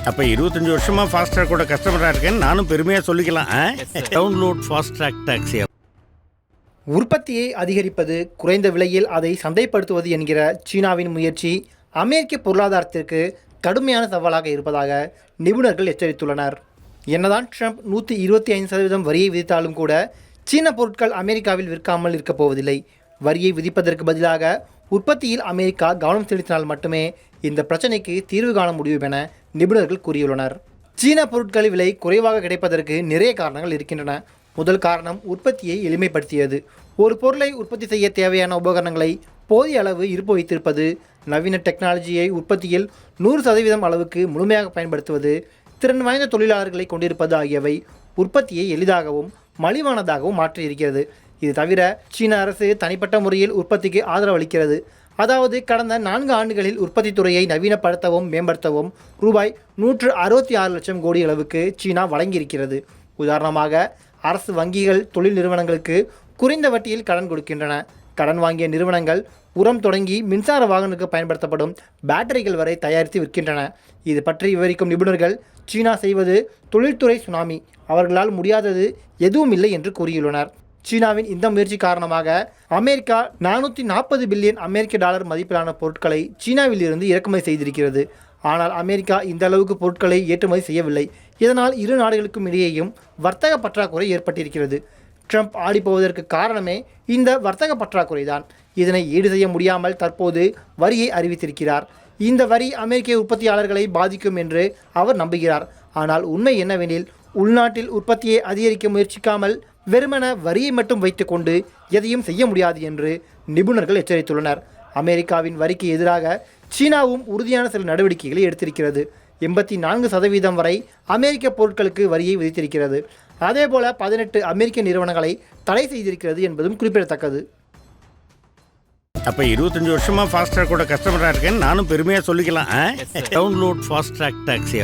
அப்ப 25 வருஷமா ஃபாஸ்ட்ராக் கூட கஸ்டமரா இருக்கேன்னு நானும் பெருமையா சொல்லிக்கலாம். Download Fastrack taxi. உற்பத்தியை அதிகரிப்பது, குறைந்த விலையில் அதை சந்தைப்படுத்துவது என்கிற சீனாவின் முயற்சி அமெரிக்க பொருளாதாரத்திற்கு கடுமையான சவாலாக இருப்பதாக நிபுணர்கள் எச்சரித்துள்ளனர். என்னதான் ட்ரம்ப் 125% வரியை விதித்தாலும் கூட சீன பொருட்கள் அமெரிக்காவில் விற்காமல் இருக்கப் போவதில்லை. வரியை விதிப்பதற்கு பதிலாக உற்பத்தியில் அமெரிக்கா கவனம் செலுத்தினால் மட்டுமே இந்த பிரச்சனைக்கு தீர்வு காண முடியும் என நிபுணர்கள் கூறியுள்ளனர். சீன பொருட்களின் விலை குறைவாக கிடைப்பதற்கு நிறைய காரணங்கள் இருக்கின்றன. முதல் காரணம் உற்பத்தியை எளிமைப்படுத்தியது. ஒரு பொருளை உற்பத்தி செய்ய தேவையான உபகரணங்களை போதிய அளவு இருப்பு வைத்திருப்பது, நவீன டெக்னாலஜியை உற்பத்தியில் 100% அளவுக்கு முழுமையாக பயன்படுத்துவது, திறன் வாய்ந்த தொழிலாளர்களை கொண்டிருப்பது ஆகியவை உற்பத்தியை எளிதாகவும் மலிவானதாகவும் மாற்றியிருக்கிறது. இது தவிர சீன அரசு தனிப்பட்ட முறையில் உற்பத்திக்கு ஆதரவு அளிக்கிறது. அதாவது கடந்த 4 ஆண்டுகளில் உற்பத்தி துறையை நவீனப்படுத்தவும் மேம்படுத்தவும் ரூபாய் 166 லட்சம் கோடி அளவுக்கு சீனா வழங்கியிருக்கிறது. உதாரணமாக, அரசு வங்கிகள் தொழில் நிறுவனங்களுக்கு குறைந்த வட்டியில் கடன் கொடுக்கின்றன. கடன் வாங்கிய நிறுவனங்கள் உரம் தொடங்கி மின்சார வாகனங்களுக்கு பயன்படுத்தப்படும் பேட்டரிகள் வரை தயாரித்து விற்கின்றன. இது பற்றி விவரிக்கும் நிபுணர்கள், சீனா செய்வது தொழில்துறை சுனாமி, அவர்களால் முடியாதது எதுவும் இல்லை என்று கூறியுள்ளனர். சீனாவின் இந்த முயற்சி காரணமாக அமெரிக்கா 440 பில்லியன் அமெரிக்க டாலர் மதிப்பிலான பொருட்களை சீனாவில் இருந்து இறக்குமதி செய்திருக்கிறது. ஆனால் அமெரிக்கா இந்த அளவுக்கு பொருட்களை ஏற்றுமதி செய்யவில்லை. இதனால் இரு நாடுகளுக்கும் இடையேயும் வர்த்தக பற்றாக்குறை ஏற்பட்டிருக்கிறது. ட்ரம்ப் ஆடிப்போவதற்கு காரணமே இந்த வர்த்தக பற்றாக்குறை தான். இதனை ஈடு செய்ய முடியாமல் தற்போது வரியை அறிவித்திருக்கிறார். இந்த வரி அமெரிக்க உற்பத்தியாளர்களை பாதிக்கும் என்று அவர் நம்புகிறார். ஆனால் உண்மை என்னவெனில், உள்நாட்டில் உற்பத்தியை அதிகரிக்க முயற்சிக்காமல் வெறுமன வரியை மட்டும் வைத்துக்கொண்டு எதையும் செய்ய முடியாது என்று நிபுணர்கள் எச்சரித்துள்ளனர். அமெரிக்காவின் வரிக்கு எதிராக சீனாவும் உறுதியான சில நடவடிக்கைகளை எடுத்திருக்கிறது. 84% வரை அமெரிக்க பொருட்களுக்கு வரியை விதித்திருக்கிறது. அதேபோல 18 அமெரிக்க நிறுவனங்களை தடை செய்திருக்கிறது என்பதும் குறிப்பிடத்தக்கது. அப்ப 25 வருஷமா ஃபாஸ்ட்ராக் கூட கஸ்டமரா இருக்கேன்னு நானும் பெருமையா சொல்லிக்கலாம். Download Fastrack taxi.